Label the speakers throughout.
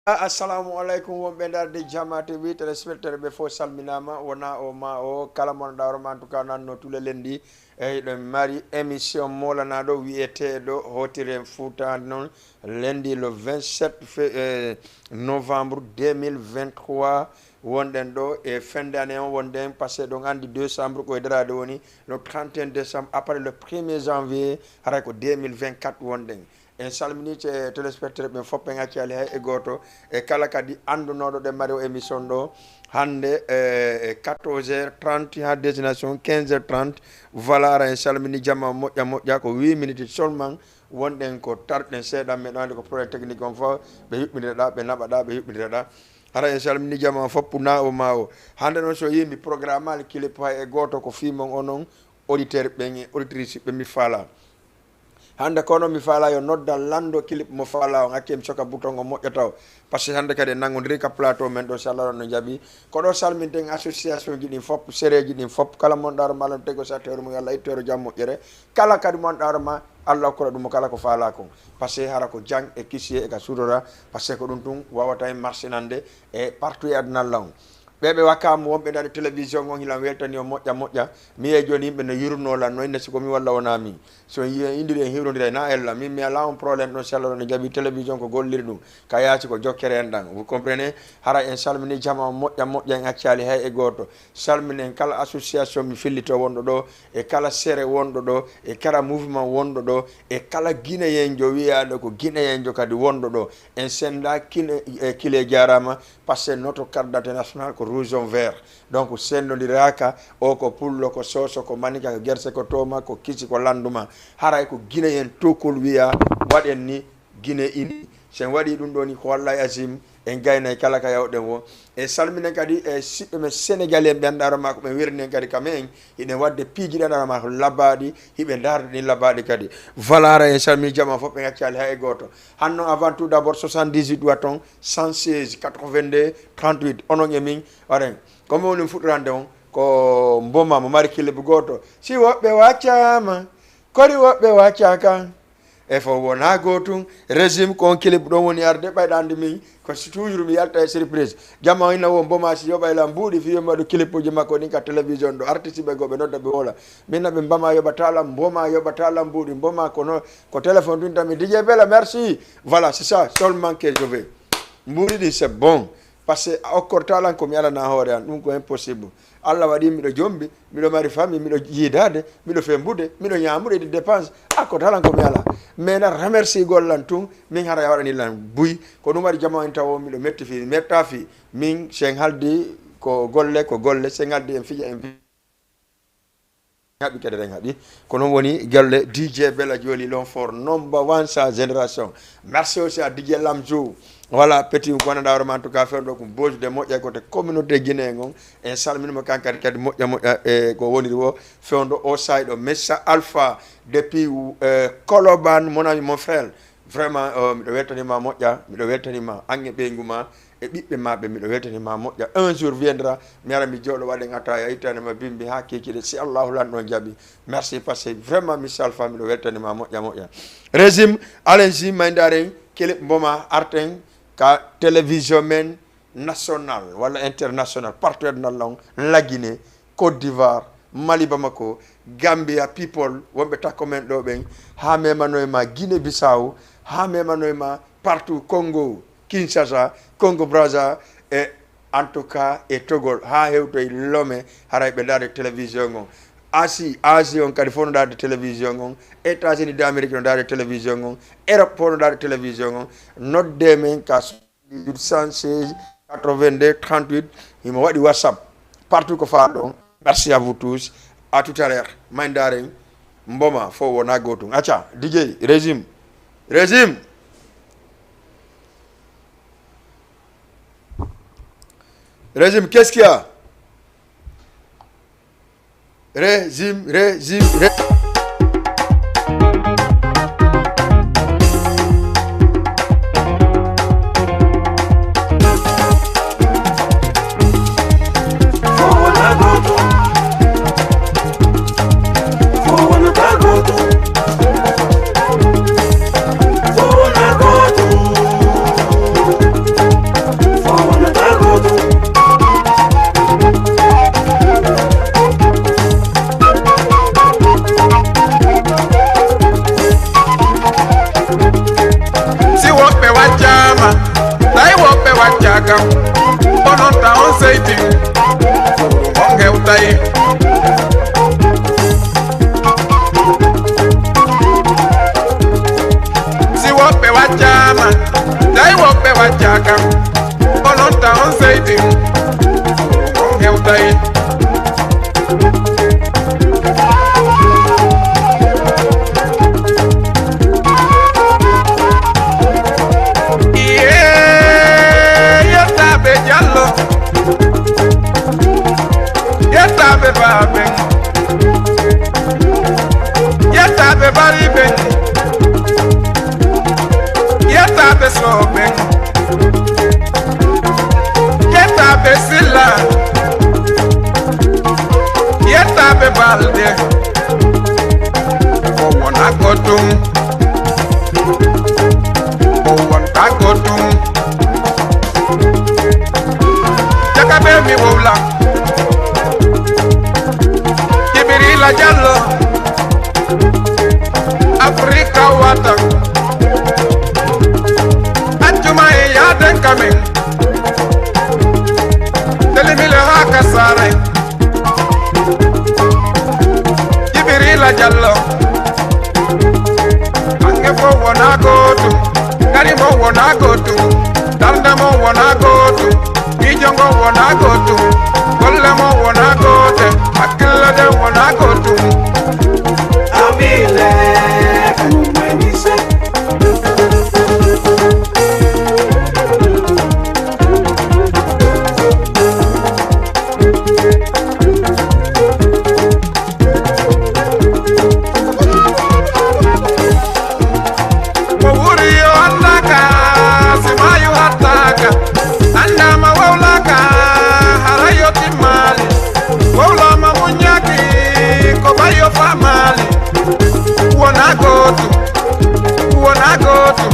Speaker 1: assalamu aleykum wonɓe darde Jama TV téléspectateur ɓe fof salminama wona o ma o kala mon ɗawroma en tout cas nanno tule lendi eyyi ɗo mari émission molanaɗo wiyeteɗo hotire Fouta noon lendi le 27 novembre 2023 wonɗen ɗo e fin d'année on wonɗen passé ɗon andi décembre koye darade woni le 31 décembre après le 1er janvier haray ko 2024 wonɗen en salmini téléspectateur ɓen fof ɓe gaccali hay e goto e kala kadi andunoɗo ɗe mari o émission ɗo hande 14h30 ha destination 15h30 voilà ara en salmini jamma moƴƴa moƴƴa ko 8 minutes seulement wonɗen ko tarɗen seeɗan meɗo andi ko problème technique on fof ɓe yuɓɓineɗa ɓe naɓaɗa ɓe yuɓɓineɗa hara en salmini jamma fof na o ma o hande noon so yimi programme al clip hay e goto ko fimon o noon auditeur ɓen e auditrice ɓe mi faala hande kono mi faala yo nodda lando clip mo faala on hakke mi soka bouton o moƴƴa taw par ce que hande kadi nangodiri ka plateau men ɗo so Allah no jaaɓi ko ɗo salminten association ji ɗin fop séréji ɗin fop kala mon ɗaro ma Allah tego sattere mum Allah ittore jam moƴƴere kala kadi mon ɗaro ma Allah hokkora ɗum kala ko faala kon par ce que hara ko jang e kisie e ka sudora par ce que ko ɗum tun wawata e marchinande e partout e adunallah on ɓeɓe wakkama wonɓe ɗaɗe télévision on hilan weltani o moƴƴa moƴƴa mi wiye joni yimɓe no yurnolan no inne siko mi walla wona min so indiri en hiwrodira na ella min mi ala on probléme ɗon sallah no jaaɓi télévision ko golliri ɗum ka yaasi ko jokkere en ɗan vous comprenez hara en salmini jama moƴƴa moƴƴa en accali hay e goto salminen kala association mi fillito wonɗo ɗo e kala séré wonɗo ɗo e kala mouvement wonɗo ɗo e kala guinéyenjo wiyaɗo ko guinéyenjo kadi wonɗo ɗo en senda kile jarama par ce que notre carte d'identité nationale ko rouge vert donc sennodiraka o ko pullo ko soso ko manika ko gerse ko toma ko kisi ko landuma haray ko guinéen tokol wiya waɗen ni guiné ini sen waɗi ɗum ɗo ni ko wallahi asim en gayna kala ka yawɗen wo e salminen kadi e siɓɓe men sénégalais ɓe andarama ko ɓe wirni kadi kamen hiɗen wadde piiji ɗi andarama ko labbaɗi hiɓe darde ɗin labbaɗi kadi valara en salmini jama fof ɓe gaccali hay e goto hanno avant tout d' abord 78 waton 116 82 38 onon e min waɗen comme woni fuɗɗorande on ko mboma mo mari killebu goto si woɓɓe waccama kori woɓɓe waccaka e fo wona gotum régime kon clip ɗon woni arde ɓayɗande min ko toujours mi yalta e surprise jamma ina wo mboma si yoɓayla mbuuɗi fiyoma ɗo clip uji makko ɗin ka télévision ɗo artiste ɓe goɓe nodda ɓe wola minna ɓe mbama yoɓatala mboma yoɓatala mbuuɗi mboma kono ko téléphone ɗum tami DJ Bella merci voilà c'est ça seulement que je veux mbuuɗi ɗin c'est bon par ce que okkortalan komi alana hoore an ɗum ko impossible Allah waɗi miɗo jombi miɗo mari famille miɗo yiidade miɗo fembude miɗo ñamude de dépense akkortalan komi ala mais na remercie gollan tun min hara waɗanilan buy ko ɗum waɗi jama en taw miɗo metti fi metta fi min sen haldi ko golle sen haldi en fija en haɓi kadi ren haɓi ko noon woni galle DJ Bella Joli l'homme fort number one sa génération merci aussi à DJ Lamjou voilà petit gonanɗa hoorema en tout cas fewn ɗo ko bojude moƴƴa kote communauté guinéen on en salminima kankadi kadi moƴƴa moƴƴa e ko woniri o fewndo o sayi ɗo Messa Alpha depuis Colobane mon ami mon frère vraiment miɗo weltanima moƴƴa miɗo weltanima ange ɓeygu ma e ɓiɓɓe maɓe miɗo weltanima moƴƴa un jour viendra mi ara mi jooɗo waɗen attaya ittanema bimbi ha kekiɗe si Allahu lanɗo jaaɓi merci par ce que vraiment Messa Alpha miɗo weltanima moƴƴa moƴƴa régime allez-y maydaren kelib mboma arten ka télévision men national walla international partout adunallah on la Guinée Côte d'Ivoire Mali Bamako Gambia people wonɓe takko men ɗo ɓen ha memanoyema Guinée Bissau ha memanoyema partout Congo Kinshasa Congo Brazza e en tout cas e Togol ha hewtoye Lomé haray ɓe darde télévision on Asie on kadi fof no darde télévision on États-Unis d'Amérique no darde télévision on Europe fof no darde télévision on nodde men ka 116 82 38 himo waɗi WhatsApp partout ko faa ɗon merci à vous tous à tout à l'heure maydaren mboma fof wona gotum acca DJ régime qu'est-ce qu'il y a régime
Speaker 2: wachaka bononta on seiti monge utai si wope wachama dai wope wachaka bononta on seiti monge utai Yeta be babe, yeta be baribe, yeta be sobe, yeta be sila, yeta be balde. Oh wana kotum, oh wana kotum. Jaka be mi wola. La Jallo Africa wata Anjuma ya den kamen Telimile haka sare Jibrila Jallo Ange fo wona gotu Karimo wona gotu Daldamo wona gotu Ijongo wona gotu Kollemo wona gote Akilla de wona gotu
Speaker 3: Amile Kumenise
Speaker 2: Mawuriyo ataka Simayu ataka Andama wawlaka Harayo timali Wawla mamunyaki Kobayo famali Wona gotu Wona gotu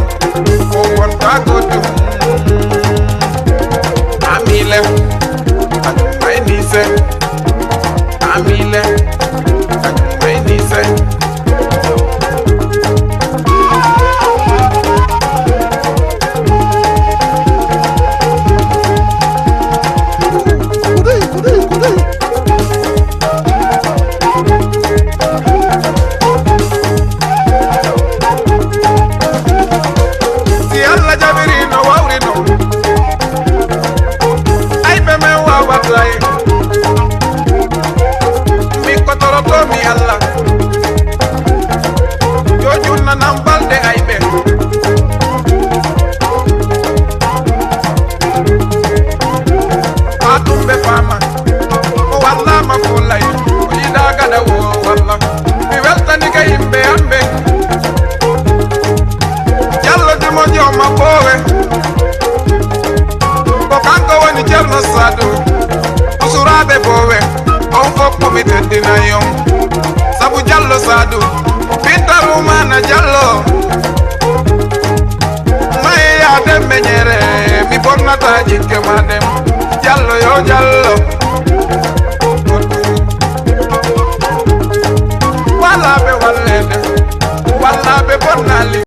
Speaker 2: Amile Mainise Amile Mainise Usurabe bowe, on fok committed dinayom. Sabu Jallo sadu, Peter Rumana Jallo. Maya dem menyere, mi borna taji kemadem. Jallo yo Jallo. Wala be walede, wala be bonali.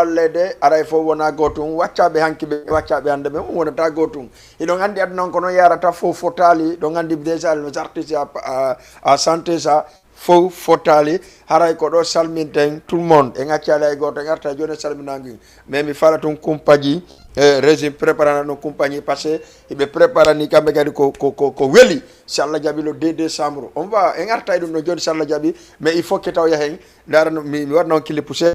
Speaker 1: Lede aray fo wona gotum waccaɓe hankiɓe waccaɓe hande ɓe wonata gotum iɗon andi adnan kono yarata fo fotali ɗon andi déjà les artistes à santé ça fo fotali haray ko ɗo salminten tout le monde en accali hay goto en arta joni salminagui mais mi fala tun kumpaji régime préparana ɗon compagnie par ce que ɓe préparani kamɓe kadi ko weeli si Allah jaaɓi le 2 décembre on va en arta e ɗum no joni si Allah jaaɓi mais il faut que taw yahen darano mi waɗna on kille poussé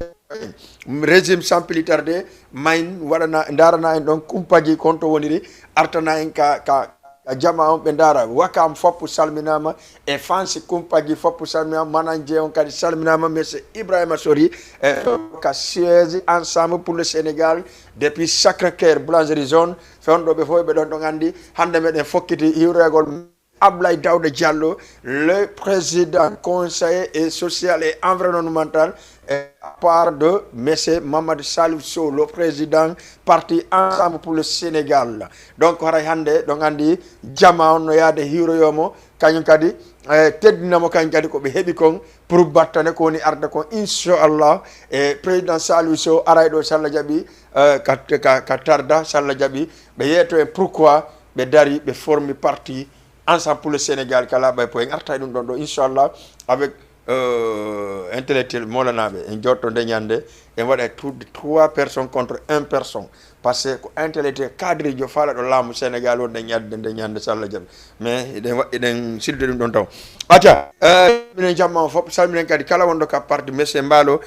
Speaker 1: régime sans plus tarder main waɗana darana en ɗon kumpaji konto woniri artana en ka jama on ɓe dara wakam foppu salminama e fansi kumpaji foppu salminama manager on kadi salminama monsieur Ibrahima Sori ka siège ensemble pour le Sénégal depuis Sacré-Cœur boulangerie zone fewonɗo ɓe fof ɓe ɗon ɗon andi hande meɗen fokkiti hiwregol Ablaye Daouda Diallo, le président conseiller et social et environnemental à part de M. Mamadou Salif Sow, le président parti Ensemble pour le Sénégal. Donc, donc andi jama on yaade hiro yomo kanyum kadi teddinamo kanyum kadi ko be hebi kon pour battane ko ni arde kon inchallah président Salif Sow araydo salla jabi ka tarda salla jabi be yeto en pourquoi be dari be formi parti Ensemble pour le Sénégal kala bay po en arta dum don do inchallah avec intellectuel molanabe en jotto de nyande en wada tout 3 personnes contre 1 personne parce que intellectuel cadre jo fala do lamu Sénégal on de nyande salla jam mais eden silde dum don taw atia minen jamma fop salminen kadi kala wondo ka parti monsieur Mbalo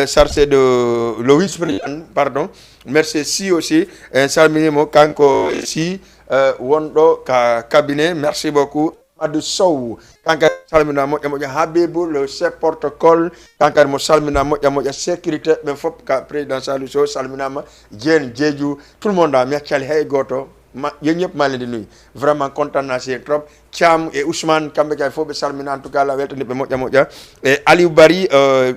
Speaker 1: chargé de le vice-président pardon merci si aussi salminimo kanko si wondo ka cabinet merci beaucoup Adou Sow kanka salmina mo Habibou le chef protocole kanka mo salmina mo sécurité mais fop ka président Salou Sow salmina ma Jen Jeju tout le monde a mi akali hay goto ma ñep ma leen di nuy vraiment content na ci trop Thiam et Ousmane kambe kay fo be salmina en tout cas la weltani be moƴƴa et Aliou Bari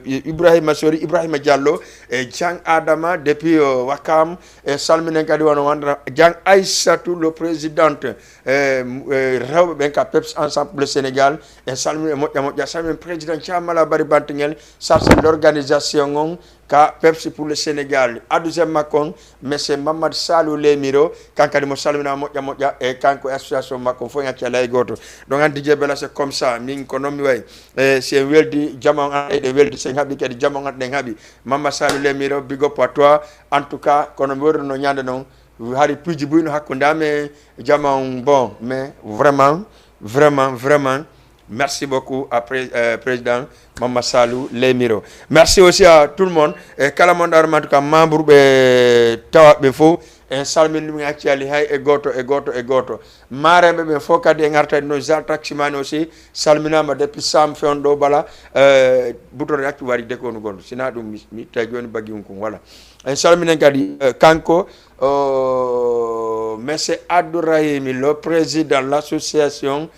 Speaker 1: Ibrahima Sori Ibrahima Diallo et Jang Adama depuis Wakam et salmina kadi wono wandra Jang Aïssatou le présidente rewbe ben ka PEPS Ensemble le Sénégal et salmina moƴƴa salmina président Thiamala Bari Bantingel chargé l'organisation on ka PEPS pour le Sénégal adouze makon monsieur Mamadou Salou Lemiro kankadi mo salmina moƴƴa et kanko association makon fo ngakela goto donc andi jebela c'est comme ça min ko nomi way c'est weldi jamon de weldi sen habi kadi jamon de habi Mamadou Salou Lemiro big up à toi en tout cas kono mi no nyande non hari puji buyno hakkundame jamon bon mais vraiment merci beaucoup à président Mamadou Salou Lemiro. Merci aussi à tout le monde. Kala monde en tout cas membre be tawa be fo en salmin mi actuali hay e goto. Marembe be fo kadi ngarta no taximani aussi salminama depuis sam fondo bala butore actu wari de ko no gondo sina dum mi tajoni bagi ko wala. En salminen kadi kanko monsieur Abdourahim le président de l'association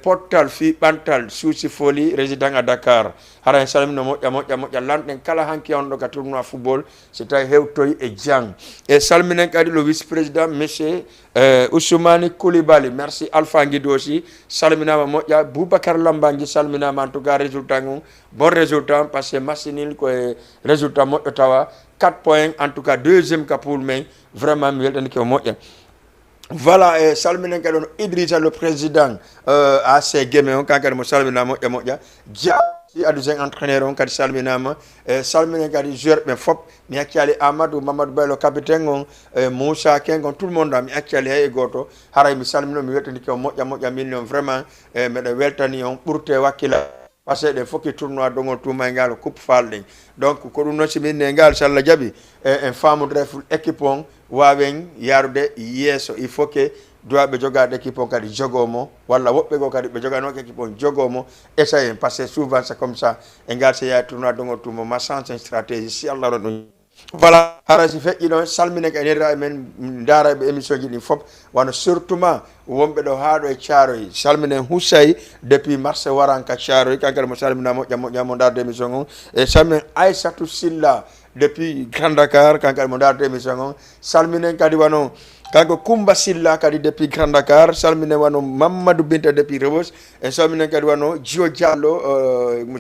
Speaker 1: portal fi bantal souci folie résident à Dakar hara salam no moƴƴa lanten kala hanki on do ka tournoi football c'est ay hewtoy e jang et salminen kadi le vice président monsieur Ousmane Koulibaly merci Alpha Guido aussi salminama moƴƴa Boubacar Lambangi salminama en tout cas résultat bon résultat parce que machinil ko résultat moƴƴo tawa 4 points en tout cas deuxième ka pour mais vraiment mi weltani ko moƴƴa. Voilà, salminen kadon Idrissa le président AC Guéméon kankadi mo salmina moƴƴa dia si adouzen entraîneur on kadi salminama salminen kadi joueur ɓe fop mi hakkali Amadou Mamadou Baylo capitaine on Moussa Kengon tout le monde mi hakkali hay goto haray mi salmino mi weltani ko moƴƴa million vraiment meɗe weltani on ɓurte wakkila parce que foki tournoi dongol tuma ngal coupe falde donc ko dum no simine ngal salla jabi en famude reful équipe on wawen yarude yeso il faut que doit be jogade équipe on kadi jogomo walla wobbe go kadi be jogano équipe on jogomo essayer parce que souvent c'est comme ça en ngal se ya tournoi dongol tuma ma change stratégie si Allah ron voilà harasi fe ino salmine ka nera men ndara be émission ji ni fop wana surtout wombe do haado e Thiaroye salmine Houssay depuis mars waranka Thiaroye kankal mo salmina mo jamo darde émission on et salmine Aïssatou Silla depuis Grand Dakar kankal mo darde émission on salmine kadi wano kanko Kumba Silla kadi depuis Grand Dakar salmine wano Mamadou Binta depuis Rebos e salmine kadi wano Jio Diallo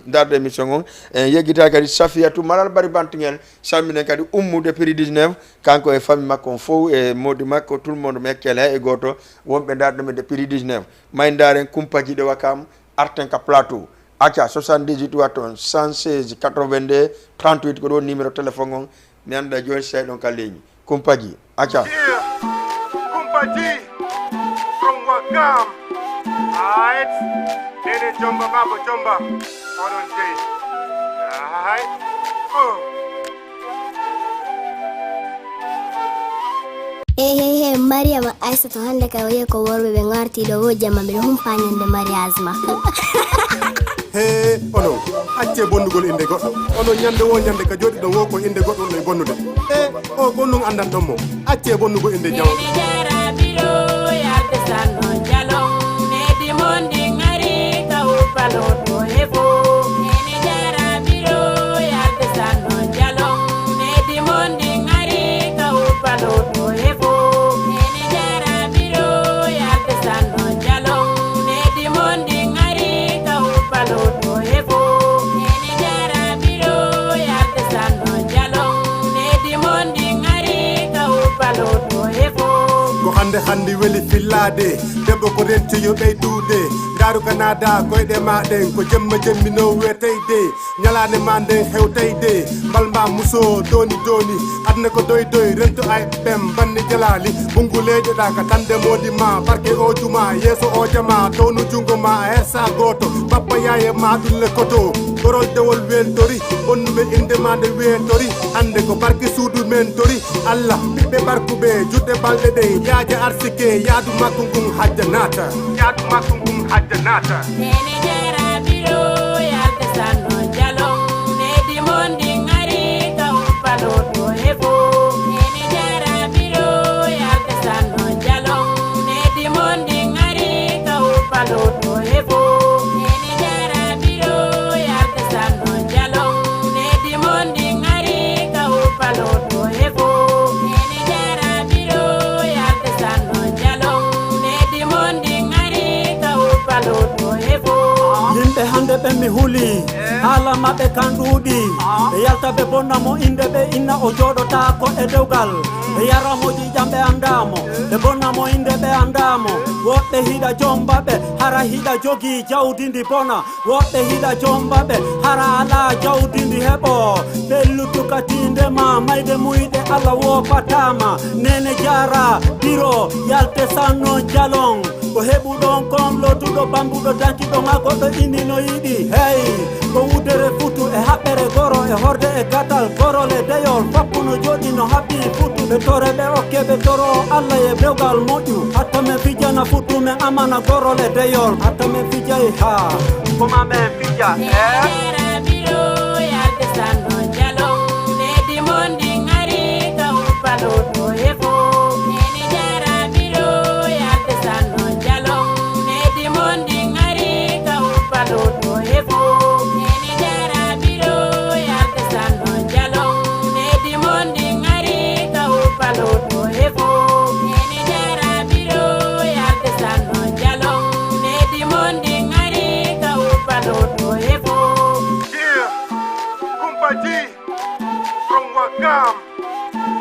Speaker 1: darde émission on e yegita kadi Safiatou Malal Bari Bantingel salmine kadi Oumou depuis 19 kanko e famille makko fo e modi makko tout le monde mekkele e goto wonbe darde me depuis 19 may ndaren kumpaji de Wakam Artenka Plateau acha 78 waton 116 82 38 ko do numéro téléphone on mi anda joni sey don ka leñi kumpaji acha
Speaker 4: Kumpaji from Wakam right Nene Jomba Baba Jomba on day right
Speaker 5: Hey, Maria ma Aïssatou hande ka waye ko worbe be ngarti do wo jamma be humpanyande Maria Azma.
Speaker 4: Hey, ono acce bondugol inde goddo. Ono nyande wo nyande ka jodi do wo ko inde goddo no bonnude. O gonnung andan do mo. Acce bondugol inde jaw. yaade debbo ko rentoyo ɓeydude ndaru kanada koyɗe maɗen ko jemma jemmino weteyde ñalade ma nden hewteyde mbalma muso doni adna ko doy rento ay ɓem banni jalali ɓungu leyɗeɗa ka tande modi ma barke o juma yeeso o jama townu jungo ma a hessa goto bappa yaye ma ɗulle koto gorol dewol weltori bonnuɓe inde ma nde wetori hande ko barke suudu men tori allah ɓiɓɓe barkuɓe juɗɗe balɗe ɗe yaaja arsike yaadu makko ngun hajja naata
Speaker 6: nene jara biro yalde sanno jalong nedi mondi ngari ka uppalo to hefo nene jara biro yalde sanno jalong nedi mondi ngari ka uppalo to hefo nene jara biro yalde sanno jalong nedi mondi ngari ka uppalo to hefo nene jara biro yalde sanno jalong nedi mondi ngari ka uppalo to hefo
Speaker 7: yimɓe hande ɓe mi huuli haala maɓɓe kan ɗuuɗi ɓe yalta ɓe bonnamo inde ɓe inna o jooɗota ko e dewgal ɓe yaramo ƴiƴam ɓe andamo ɓe bonnamo inde ɓe andamo woɓɓe hiɗa jombaɓe hara hiɗa jogii jawdindi bona woɓɓe hiɗa jombaɓe hara ala jawdindi heɓo ɓelludukatinde ma mayde muyɗe allah wopatama nene jara biro yalte sanno jalong ko heɓuɗon kon lotuɗo bambuɗo dankiɗo ma goɗɗo inni no yiɗi hey ko wudere futu e haɓɓere goro e horde e gatal gorol e deyol fappu no joɗi no haɓɓi futu ɓe tore ɓe okke ɓe toro allah e dewgal moƴƴu hatta men fijana futu men amana gorol e deyol hatta men fijay ha koma men fija
Speaker 6: biro yalde sanno jalong nedi mondi ngari ka uppalo to hefo nene jara biro yalde sanno jalong nedi mondi ngari ka uppalo to hefo nene jara biro yalde sanno jalong nedi mondi ngari ka uppalo to hefo nene jara biro yalde sanno jalong nedi mondi ngari ka uppalo to hefo
Speaker 4: Yeah, Kumpa G from Wakam.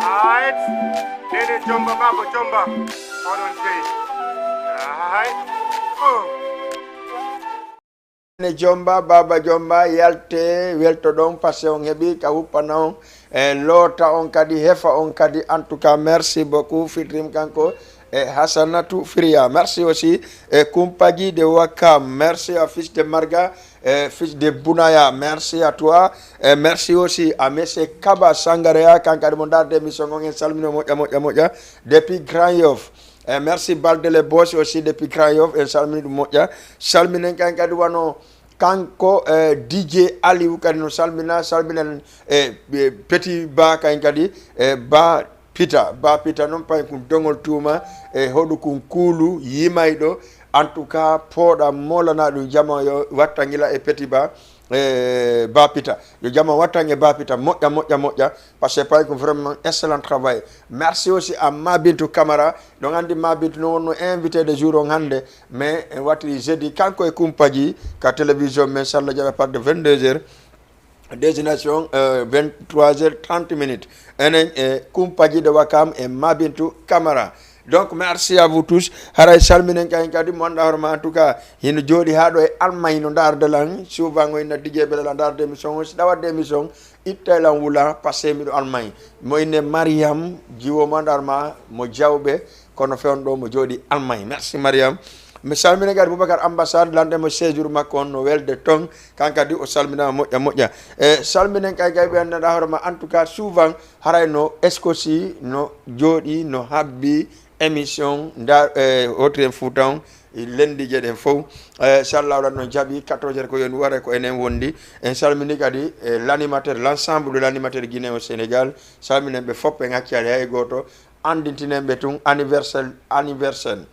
Speaker 4: Alright, Nene Jomba Baba Jomba. Hold on, Jay. Alright.
Speaker 1: ne jomba baba jomba yalte welto ɗon parce on heeɓi ka huppana on e loota on kadi hefa on kadi en tout cas merci beaucoup fitrim kanko et Hassanatou Firia. Merci aussi Kumpaji de Wakam. Merci à fils de Marga, fils de Bounaya. Merci à toi. Merci aussi à M. Kaba Sangarea, Kankarimondar de Missongon Salmino Moja depuis Grand Yoff. Merci Baldele Boss aussi depuis Grand Yoff et Salmino Moja. Salminen Kankadouano Kanko DJ Ali Ukadino Salmina Petit Ba Kankadi Ba Pita non pas kun dongol tuma e hodu kun kulu yimaydo en tout cas poda molana du jama yo wattangila e petit ba Pita yo jama wattange Ba Pita moƴƴa parce que pas vraiment excellent travail. Merci aussi à Mabintou Camara donc andi Mabintou no wonno invité de jour on hande mais wati jeudi kanko e kumpaji ka télévision mais inchallah jaɓe par de 22h destination 23h30 enen Kumpaji de Wakam et Mabintou Camara. Donc merci à vous tous. Haray salminen kay kadi mon dawrma en tout cas hino jodi haado e Allemagne no darde lan souvent ngoy na DJ be la darde émission si dawa émission ittelan wula passé mi do Allemagne moyne Mariam jiwo mon darma mo jawbe kono fewndo mo jodi Allemagne. Merci Mariam. Mi salmina gadi Boubacar ambassade landemo séjour makko on no welde ton kankadi o salmina moƴƴa salminen kay ɓe annda hoorema en tout cas souvent harayno escosi no jooɗi no habbi émission nda hotren foutan lendi jeɗen fof sallawɗan no jaaɓi 14h ko yoni wara ko enen wondi en salmini kadi l'animateur l'ensemble de l'animateur guinéen au Sénégal salminen ɓe fof ɓe ŋaccani hay goto andintinen ɓe tun anniversaire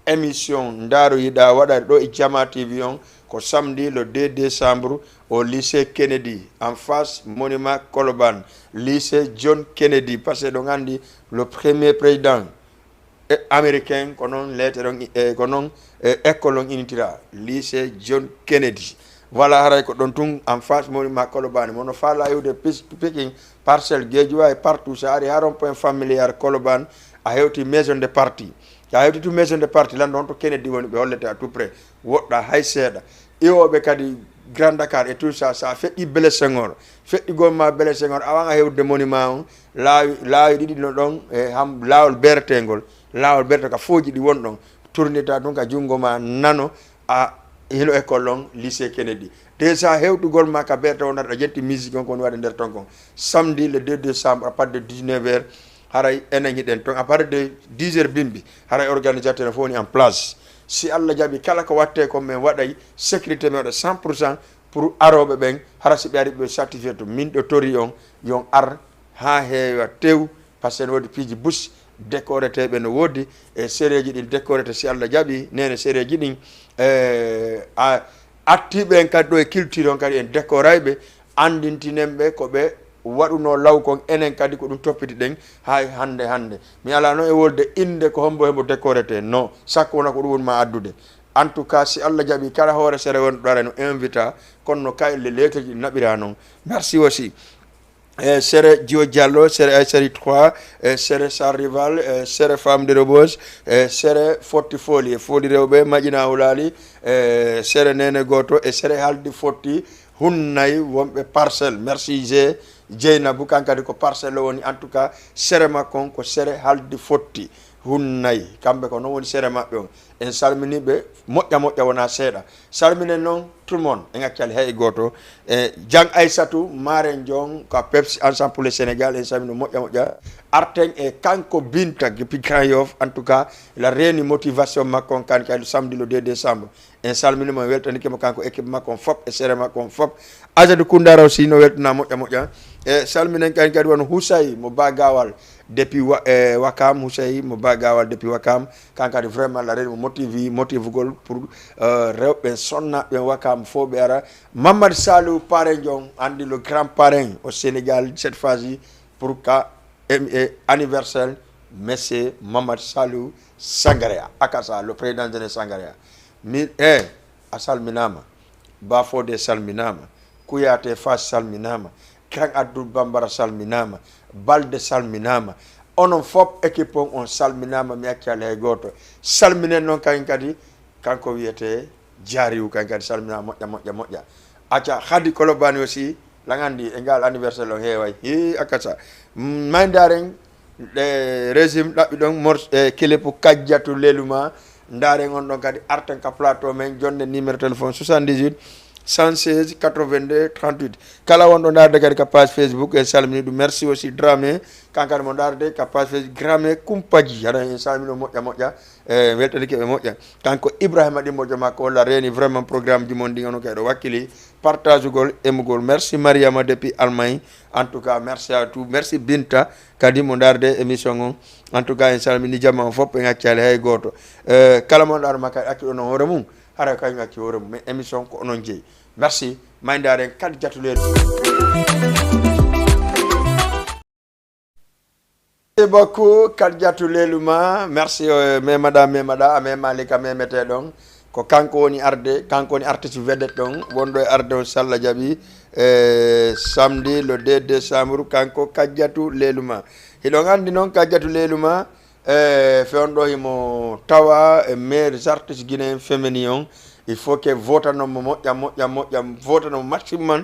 Speaker 1: émission Ndaru Yida Wada do Jama TV on ko samedi le 2 décembre au lycée Kennedy en face monument Koloban lycée John Kennedy parce que donc andi le premier président américain konon lettre konon école initira lycée John Kennedy. Voilà haray ko don tun en face monument Koloban mono fala yude picking parcelle Guédiawaye partout ça ari haron point familiar Koloban a hewti maison de parti sa hewti tu maison de parti lan ɗon to Kennedy woni ɓe hollete à tout près woɗɗa hay seeɗa iwoɓe kadi Grand Dakar et tout ça sa feƴƴi Blaise Senghor feƴƴigol ma Blaise Senghor awanga hewde monument on laawi ɗiɗi no ɗon e ham laawol beretegol laawol berete ka fooji ɗi won ɗon tournita ɗum ka junngo ma nano a hilo école on lycée Kennedy déjà hewtugol ma ka berete on aɗa jetti musique on kon waɗa nder ton kon samedi le 2 décembre à partir de 19h haray enen hiɗen ton à partir de 10h bimbi haray organisateur no fowni en place si Allah jaɓi kala ko watte ko min waɗay sécurité mi waɗa 100% pour aroɓe ɓen hara si ɓe ari ɓe certifié to min ɗo tori on yon ar ha heewa tew par ce que ne woodi piiji bus décoreteɓe no woodi e séréji ɗin décorete si Allah jaɓi nene séréji ɗin a attiɓe en kadi ɗo e culture on kadi en décorayɓe andintinemɓe ko ɓe waɗuno law kon enen kadi ko ɗum toppiti ɗen ha hande mi ala noon e wolde inde ko hombo décorete non sakko wona ko ɗum wonma addude en tout cas si Allah jaɓi kala hoore sere wonɗoɗare no invita kono no kaylle letteji ɗi naɓira noon merci aussi Sere Dio Diallo, Sere Aïsari 3, Sere Sarrival, Sere Femme de Robos, Sere Forti Folie, Foli Rewbe, Majina Hulali, Sere Nene Goto, et Sere Haldi Forti, Hunnay, Wombe Parcel. Merci Zé, Jeyna Bukankadi ko parcelle woni en tout cas, Sere Makon ko Sere Haldi Forti. Hunnay kamɓe ko noon woni sere maɓɓe on en salminiɓe moƴƴa wona seeɗa salminen noon tout le monde en accali hay goto e Diang Aissatou maren jon ko Pepsi ensemble pour le Sénégal en salmino moƴƴa arten e kanko Binta depuis Grand Yoff en tout cas la reeni motivation makko on kan kay samedi le 2 décembre en salminimo en weltanikimo kanko équipe makko on fop e sere makko on fop Asadou Koundara aussi no weltana moƴƴa e salminen kan kadi won Houssaye mo bagawal depuis Wakam Houssaye mo bagawal depuis Wakam kankadi vraiment la reeni mo motive gol pour rewɓe sonnaɓe Wakam fo ɓe ara Mamadou Salou parrain jon andi le grand parrain au Sénégal cette fois-ci pour ka anniversaire monsieur Mamadou Salou Sangaréa akasa le président de Sangaréa mi a salminama Bafode salminama Kouyaté Fass salminama Kang Abdou Bambara salminama Balde salminama onon fop équipe on salminama mi accali hay goto salminen noon kañ kadi kanko wiyete Diariou kañ kadi salminama moƴƴa acca Khady Kolobani aussi langandi e ngal anniversaire o heeway akasa maydaren régime ɗaɓɓi ɗon mor kelepu Kadiatou Leluma ndaren on ɗon kadi arten ka plateau men jonde numéro téléphone 78 116 82 38 kala wonɗo darde kadi ka page Facebook en salmini ɗum merci aussi Dramé kankadi mo darde ka page Facebook Dramé Kumpaji aɗa en salmino moƴƴa weltanike ɓe moƴƴa kanko Ibrahima ɗimmojo makko walla reeni vraiment programme ji mon ɗi ono kayɗo wakkili partage gol emugol merci Mariama depuis Allemagne en tout cas merci à tout merci Binta kadi mo darde émission on en tout cas en salmini jamma on fop en accali hay goto kala mon ɗarma kadi acci ɗon hoore mum hara kañum acci hoore mum mais émission ko onon jeeyi merci maydaren kadi jatulel merci beaucoup Kadiatou Leluma merci memada ame malika memete ɗon ko kanko woni arde kanko woni artiste vedette ɗon wonɗo e arde o sallah jaaɓi samedi le 2 décembre kanko Kadiatou Leluma hiɗon andi noon Kadiatou Leluma fewonɗo himo tawa e meilleurs artistes guinéen féminin on il faut que votanomo moƴƴa votanomo maximum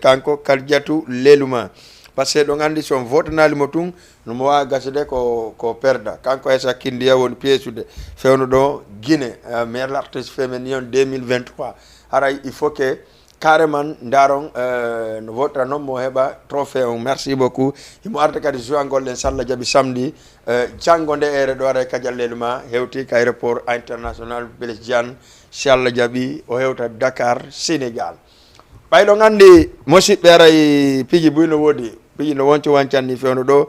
Speaker 1: kanko Kadiatou Leluma par ce que ɗon andi son votanalimo tun nomo wawa gasede ko perda kanko Aissa Kindiya woni piésude fewno ɗo Guinée meilleur artiste féminin 2023 haray il faut que carrément ndaron no votano mo heɓa trophée on merci beaucoup imo arde kadi joingol en sallah jaaɓi samedi janggo nde ere ɗo ara Kadiatou Leluma hewti ka aéroport international Blaise Diagne si Allah jaaɓi o hewta Dakar Sénégal ɓayɗon andi musidɓe aray piiji buy no woodi piiji no wonco wancanni fewno ɗo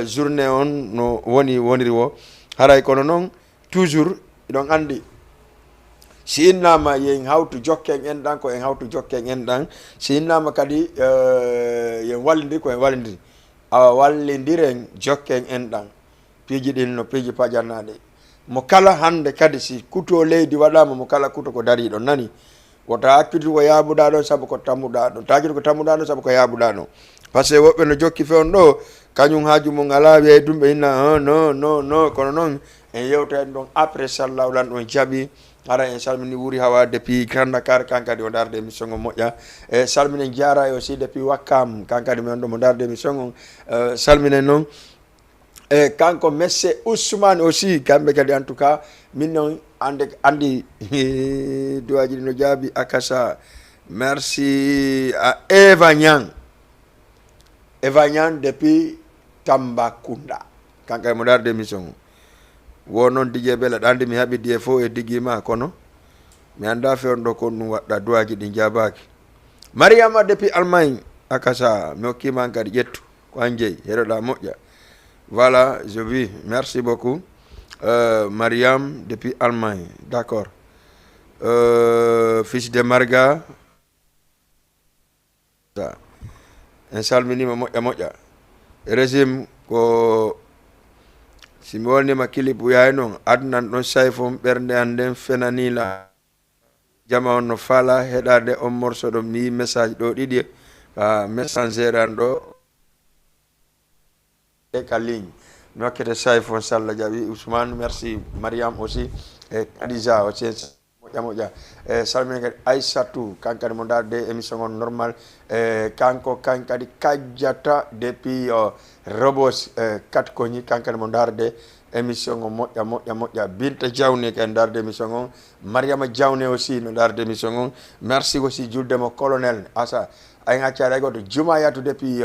Speaker 1: journée on no woniri wo haray kono noon toujours ɗon andi si innama yen hawtu jokken en ɗan ko en hawtu jokken en ɗan si innama kadi yen wallidiri ko en wallidiri awa wallidiren jokken en ɗan piiji ɗin no piiji paƴannaɗe mo kala hande kadi si kuto leydi waɗama mo kala kuto ko dariɗo nani wota hakkiti ko yaabuɗa ɗon saabu ko tammuɗa ɗon takkiti ko tammuɗa ɗon saabu ko yaabuɗa ɗon par ce que woɓɓe no jokki fewn ɗo kañum haaju mum ala wiye ɗum ɓe inna non kono noon en yewtani ɗon après sallahu lan ɗon jaaɓi ara en salmini wuri hawa depuis Grand Dakar kankadi o darde émission o moƴƴa e salminen jara aussi depuis Wakkam kankadi men ɗo mo darde émission o salminen noon e kanko messe Ousmane aussi kamɓe kadi en tout cas min noon andi duwaji ɗi no jaabi akasa merci à Eva Niang depuis Tambacounda kanka mo darde émission wo non DJ Bella ɗande mi haɓi die fo e digima kono mi anda fewndo ko ɗum waɗɗa duwaji ɗi jabaki Mariama depuis Allemagne akasa mi hokkima kadi ƴettu ko an jeeyi heɗoɗa moƴƴa voilà je vis merci beaucoup Mariam depuis Allemagne d'accord fils de Marga en salminima moƴƴa régime ko simi wonima clip yayi noon adnan ɗon sayfom ɓernde an nden fenanila jama on no faala heɗade on morceau ɗo mi message ɗo ɗiɗi messenger an ɗo e ka ligne mi hokkete sayfon sallah jaaɓi Ousmane merci Mariam aussi e Khadija o sen moƴƴa e salmini kadi Aissatou kankadi mo darde émission on normal e kanko kankadi kajjata depuis Robos 4 koñi kankadi mo darde émission o moƴƴa Binta Diawne kadi darde émission on Mariama Diawne aussi no darde émission on merci aussi juldemo colonel asa ay ngaccare goto Jumayatu depuis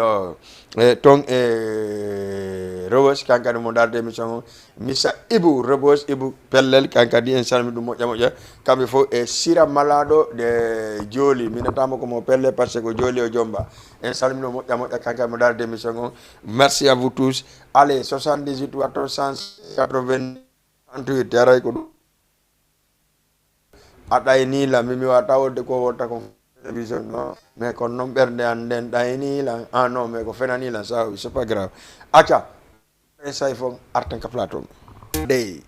Speaker 1: ton e Robos kankadi mo darde émission o Missa Ibou Robos Ibou Pellel kankadi en salmi ɗum moƴƴa kamɓe fof e Sira Malado de Joli minatama komo pelle par ce que Joli o jomba en salmino moƴƴa kankadi mo darde émission o merci à vous tous allez 78 488 aray ko ɗum aɗay la mimi wata wodde ko wotta ko télévision non mais kon noon ɓernde an nden ɗaynila non mais ko fenanila sa c'est pas grave acca en say fof arten ka plateau dey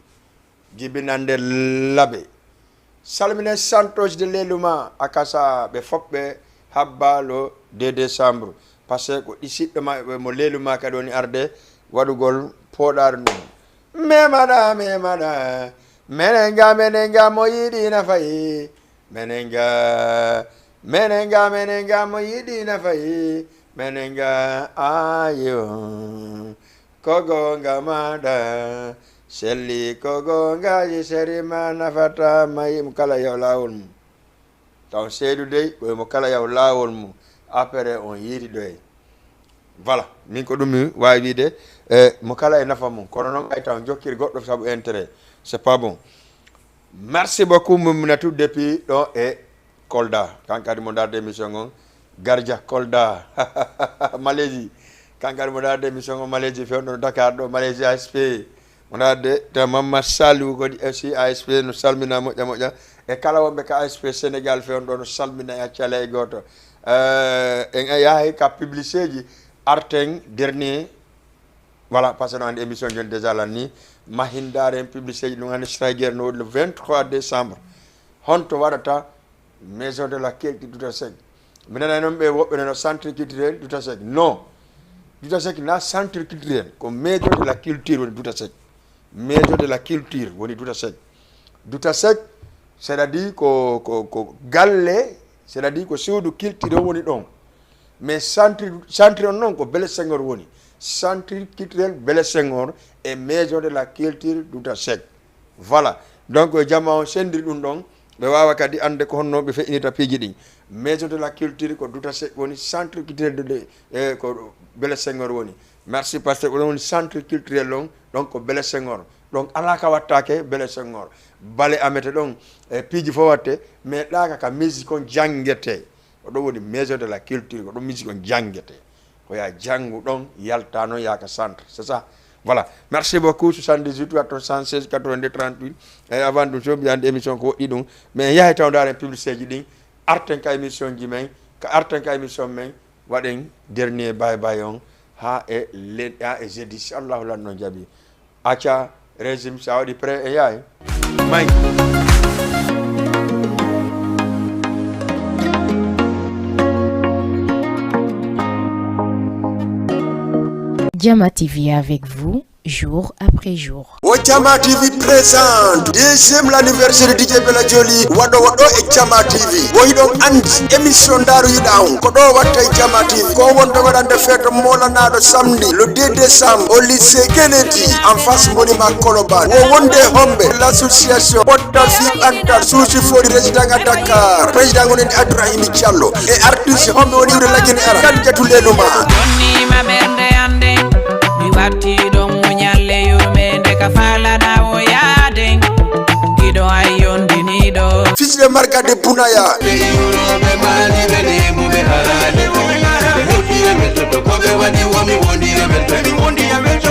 Speaker 1: jibinande laɓe salmine Santos de Leluma akasa ɓe foɓɓe habbalo 2 décembre par ce que ko ɗisiɗɗo maɓe mo Leluma kadi woni arde waɗugol poɗare ɗum memaɗa menenga mo yiɗina fayi menenga mo yiɗina fayi menenga ayo kogonga maɗa selli kogongaji serima nafata mayi mo kala yaw lawol mum taw seedu dey ɓoymo kala yaw lawol mum après on yiiti ɗo e voilà min ko ɗum mi wawi wiide mo kala e nafa mum kono noon ay taw jokkiri goɗɗo saabu intérêt c'est pas bon merci beaucoup Mouminatou depuis ɗo e Kolda kankadi mo darde émission on Gardia Kolda Malaisie kankadi mo darde émission on Malaisie fewno Dakar ɗo Malaisie ASP mo darde te Mamma Salou kodi aussi ASP no salmina moƴƴa e kala wonɓe ka ASP Sénégal fewno ɗo no salmina e accala e goto en yahay ka publicité ji arten dernier voilà parce que no andi émission joni déjà lan ni mahindare en publicité ji ɗum andi Striker no le 23 décembre honto waɗata maison de la culture Douta Seck mi nana noon ɓe woɓɓe neno centre culturel Douta Seck non Douta Seck na centre culturel ko maison de la culture woni Douta Seck maison de la culture woni Douta Seck Douta Seck c'est à dire ko galle c'est à dire ko suudu culture o woni ɗon mais centre on noon ko Bele Senghor woni centre culturel Bele Senghor et maison de la culture Douta Seck voilà donc jamma on sendiri ɗum ɗon ɓe wawa kadi ande ko honno ɓe feƴinita piiji ɗin maison de la culture ko Douta Seck woni centre culturel ko Bele Senghor woni merci parce que ɗon woni centre culturel on donc ko Bele Senghor donc ala ka wattake Bele Senghor bale amete ɗon e piiji fof watte mais ɗaka ka musique on jangguete ko ɗo woni maison de la culture ko ɗum musique on jangguete ko ya janggu ɗon yalta noon yaka centre c'est ça voilà merci beaucoup 78 416 82 38 et avant ɗum so mbiyande émission ko woɗɗi ɗum mais yahay tawdare publicité ji ɗin arten ka émission ji men ka arten ka émission men waɗen dernier bye on ha e jeudi si allahu lanno jaaɓi acca régime sa waɗi prêt e yahay may
Speaker 8: Diama TV avec vous jour après jour.
Speaker 1: Chama TV présente deuxième l'anniversaire DJ Bella Joli wado e Chama TV woy don andi émission daru yidaw ko do watta e Chama TV ko wonto wadande fête molanado samedi le 2 décembre au lycée Kennedy en face monument Koloban wo wonde hombe l'association Potal Fi Antar Souci Fori résident à Dakar président ngoni Ibrahim Diallo et artiste hombe woni wure lagene ara kan jatule no ma
Speaker 6: donni ma berde ande mi watti don munyalle yumende ka fala na o yaden gido ayon dinido
Speaker 1: fils de Marga de Bunaya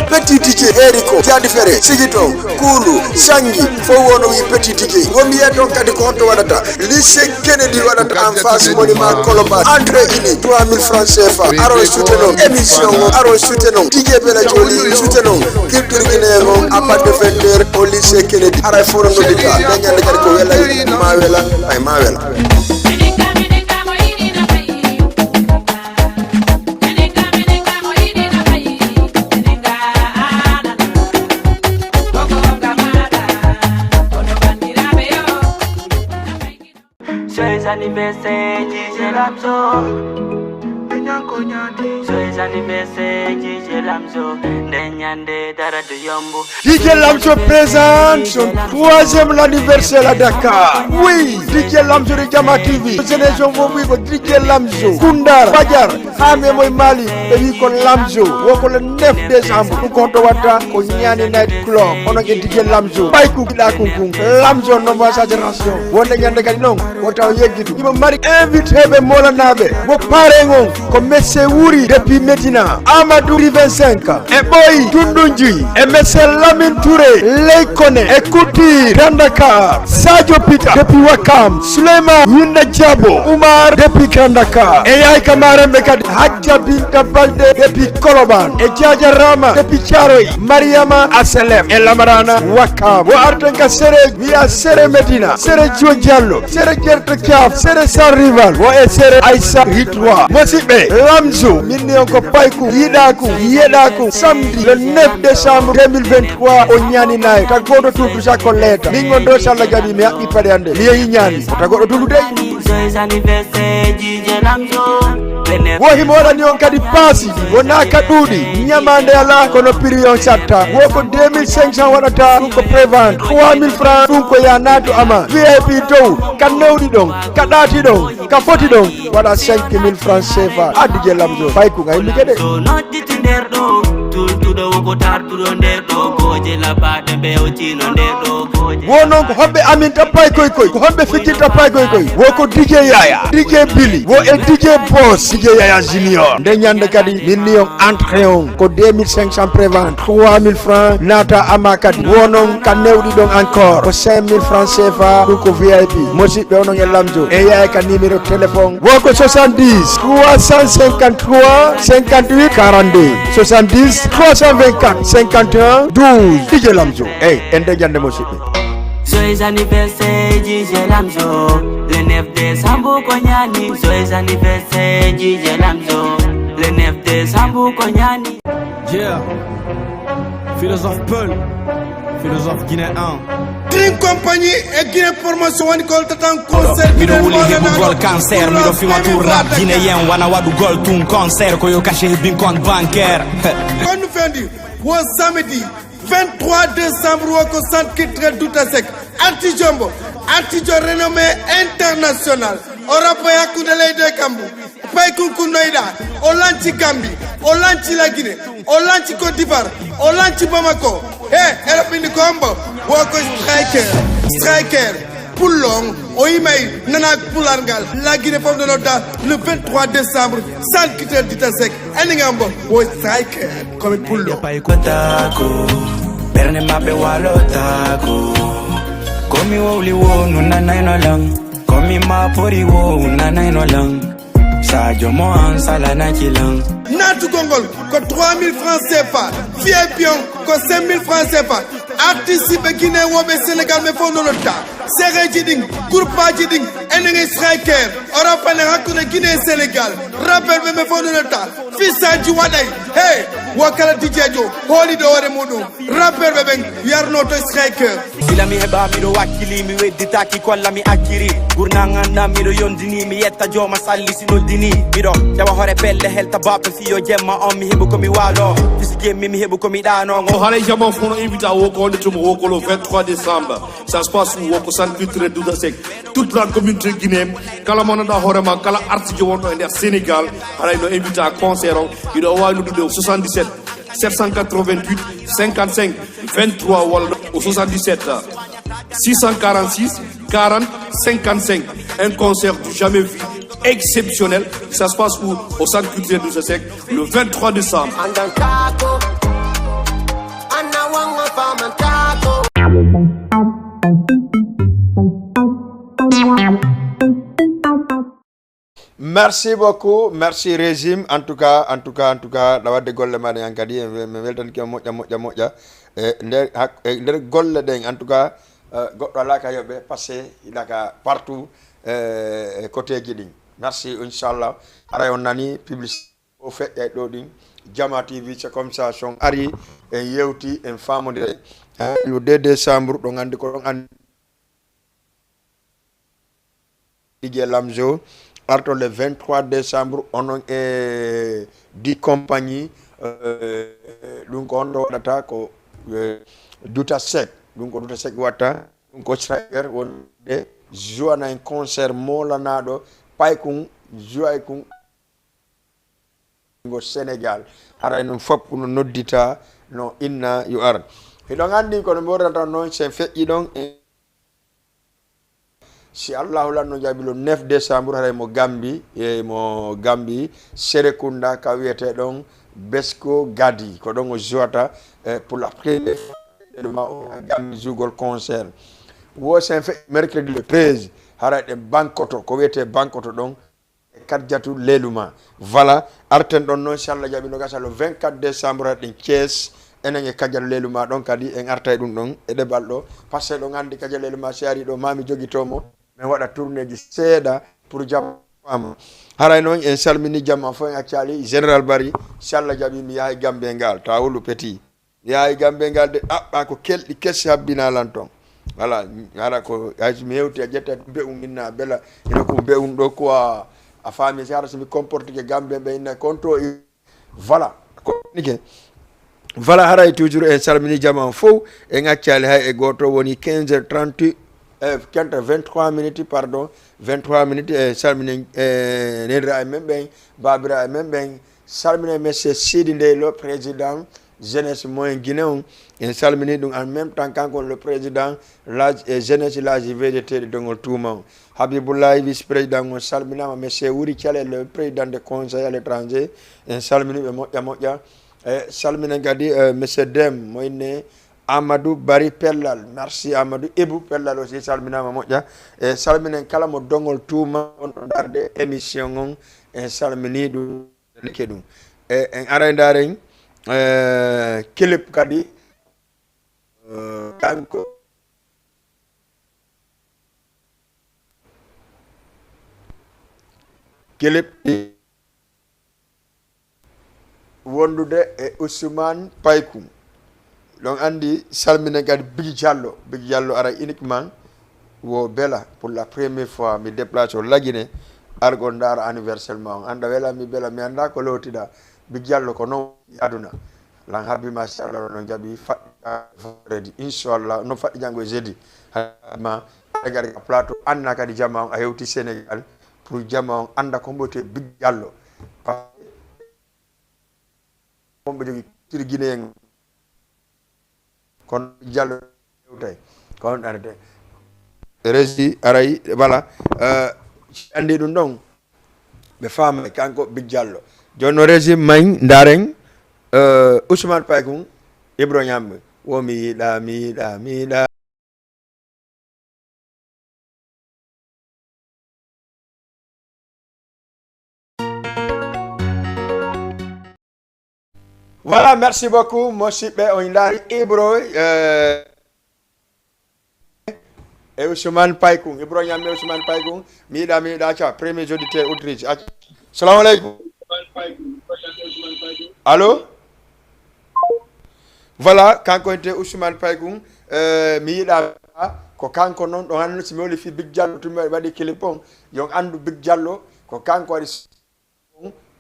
Speaker 1: Petit DJ Eriko Jadi Fere Sigito Kulu Sangi Fowono wi Petit DJ Womi yeton kadi konto wadata lycée Kennedy wadata en face monument Koloban entrée ini 3000 francs CFA aro soutenon émission aro soutenon DJ Bella Joli soutenon culture guinéen à part de 20h au lycée Kennedy ara forum no dita dañande kadi ko wela mawela ay mawela
Speaker 9: anniversaire DJ Lamzo Joyeux anniversaire DJ Lamzo Denyande dara de yombo
Speaker 1: DJ Lamzo présente son 3e anniversaire à Dakar. Oui, DJ Lamzo de Chama TV. Génération Vomi ko DJ Lamzo Kundar Bajar Ame moy Mali e wi ko Lamzo woko le 9 décembre ko konto wata ko Nyani Night Club ono ke DJ Lamzo bay ku kila kunkun Lamzo no ma sa génération wonde nyande kadi non wota yeggitu ima mari invité be mola nabe wo pare ngon ko Messe Wuri depuis Medina Amadou 25 e boy Tundunji e Messe Lamine Touré Leykone e Kuti Dakar Sadio Pita depuis Wakam Suleiman Yunda Diabo Oumar depuis Dakar e Yaay Kamara Mekadi Hadja Binta Balde depuis Koloban e Djaja Rama depuis Thiaroye Mariama Aselem e Lamarana Wakam wo artanka sere via sere Medina sere Dio Diallo sere Gerte Kiaf sere San Rival wo e sere Aïssa Ritwa Mosibe Lamzo minni ko payku yidaku yedaku samedi le 9 décembre 2023 o Nyani Night ka godo tutu sakko leta mingo do sala gabi mi akki pade ande mi yi nyani ta godo tulu dey
Speaker 9: Joyeux anniversaire DJ Lamzo
Speaker 1: wo himola ni on kadi pasi wona kadudi nyamande ala kono pirion chatta wo ko 2500 wadata ko prevent 3000 francs dum ko ya nato ama VIP to kan nawdi don ka dati don ka foti don wala 5000 francs CFA adije Lamzo fay ku ngay ligede
Speaker 9: so noddi tinder do tultudo ko tartudo nder do goje labade be o tino nder do goje
Speaker 1: wono ko hobbe amin tapay koy ko hobbe fikita pay koy wo ko DJ Yaya DJ Billy wo e DJ Boss DJ Yaya Junior de nyande kadi minni on entrée on ko 2500 prévente 3000 francs nata amakadi wono kan newdi don encore ko 5000 francs CFA ko VIP mosi be wono ngel Lamzo e Yaya ka numéro téléphone wo ko 70 353 58 42 70 324 51 12 DJ Lamzo ende jande mosi
Speaker 9: Joyeux anniversaire DJ Lamzo le 9 décembre Konyani Joyeux anniversaire DJ Lamzo le 9 décembre Konyani
Speaker 10: Yeah Philosophe Peul Philosophe guinéen
Speaker 4: Dream Company e Guinée Formation wani ko tatan concert
Speaker 10: mi do wuli hebu gol cancer mi do fima tour rap guinéen wana wadu gol tun concert ko yo caché bin compte bancaire
Speaker 4: kon nu fendi wo samedi 23 décembre wo ko centre culturel Doutasek Artijombo Artijo renommé international Europe yakude leyde kambu pay kunku noida o lanci Gambie o lanci la Guinée o lanci Côte d'Ivoire o lanci Bamako Erapini Kombo woko striker Poulong Oimei Nanak Poulangal la Guinée Femme de Nota le 23 décembre sans quitter Ditasek Eningambo wo striker comme Poulong
Speaker 11: Pai kotako Berne mabe walotako Komi woli wo nunana inolang Komi mapori wo nunana inolang Sadio mo ansala na kilang
Speaker 4: Natu Gongol ko 3000 francs CFA VIP ko 5000 francs CFA artiste be Guinée wobe Sénégal me fo nonota Sere Jiding Groupe Jiding
Speaker 8: enengi striker ora fane hakune Guinée Sénégal rappel be me fodo nata fisa ji waday hey wakala dijejo holi do wore mudum rappel be ben yarno to striker
Speaker 11: sila mi heba mi do wakili mi weddita ki kolla mi akiri gurna nganda mi do yondini mi yetta joma salli sinodini mi do jawa hore pelle helta bappe fiyo jemma on mi hebu ko mi walo fisi gemmi mi hebu ko mi dano
Speaker 12: o hale jama fono invita woko de tumo woko le 23 décembre ça se passe au woko centre culturel Douta Seck toute la communauté guinéenne kala monada horema kala artiste wonto e der Sénégal haray no invita concert o ido wawi noddude 77 788 55 23 wala au 77 646 40 55 un concert du jamais vu exceptionnel. Ça se passe où? Au centre culturel Douta Seck le 23 décembre.
Speaker 1: Merci beaucoup, merci régime. En tout cas, d'avoir des golle mani ankadi, me weltan ki moja. Der golle den, en tout cas, goddo la ka yobe passer ilaka partout côté Guiding. Merci, Inch'Allah. Ara on nani publicité au fait et doding. Jama TV, c'est comme ça, son Ari, et Yeuti, et femme de le 2 décembre, donc on dit qu'on a Lamzo. Arto le 23 décembre, on a 10 compagnies, donc on a ko Douta Seck, donc Douta Seck wata, donc striker on de joue na un concert molanado, pay kun joue kun au Sénégal. Ara non fop no noddita no inna you are. Et donc andi ko no rata non c'est fait idon si Allah la no jabi le 9 décembre hare mo Gambi Serekunda ka wiete donc Besco Gadi ko donc joata pour la première fois Gambi jugol concert wo c'est fait mercredi le 13 hare de Bankoto ko wiete Bankoto donc Kadjatu Leluma voilà arten don non inshallah jabi no gasa le 24 décembre de Thiès enen e Kadjatu Leluma donc kadi en artay dum don e debal do parce que do ngandi Kadjatu Leluma siari do mami jogitomo mais wada tourner ji seeda pour jam fama haray non en salmini jam fo en acciali général Bari inshallah jabi mi yaay Gambe ngal tawulu petit yaay Gambe ngal de abba ko keldi kessi habbina lan ton voilà ara ko ay mi hewti a jetta be unginna bela ina ko be un do ko a fami sara so mi comporte ke Gambe be ina konto voilà ko nike voilà haray toujours en salmini jam fo en acciali hay e goto woni 15h30 23 minutes pardon 23 minutes salmine nedra memben babira memben salmine monsieur Sidi Ndeylo président jeunesse moyen guinéen en salmine donc en même temps quand le président l'âge jeunesse l'âge VDT de Dongol Touma Habiboulaye vice-président mon salmina monsieur Wuri Thialé le président de conseil à l'étranger en salmine moja salmine gadi monsieur Dem moyne Amadou Bari Pellal, merci Amadou Ebou Pellal aussi salmina moja e salminen kala mo dongol tuma on darde émission on e salmini du kedum e en arendaren clip kadi kanko clip wondude e Ousmane Paykoum. Donc andi salmina gadi Big Diallo ara uniquement wo bela pour la première fois mi déplace au Guinée argo ndar anniversaire ma anda wela mi bela mi anda ko lotida Big Diallo ko no aduna lan habbi ma sha Allah no jabi ready inshallah no faddi jango jeudi ma gari plateau anna kadi jama a hewti Sénégal pour jama anda ko mbote Big Diallo mo jogi tir Guinée kon Diallo tay kon arate resi aray voilà andi dum don be femme kanko Big Diallo jono resi mañ ndareng Ousmane Paykoum Ibro Ñambe wo mi da Voilà, merci beaucoup. Moi, je suis Ibro. e Ousmane Paykung ibro ñamme Ousmane Paykung mi da cha premier auditeur autriche assalamu alaikum allo voilà kanko ente Ousmane Paykung mi yiɗa ko kanko noon ɗo hanno si mi woli fi Big Diallo tumi waɗi kilipon yon andu Big Diallo ko kanko waɗi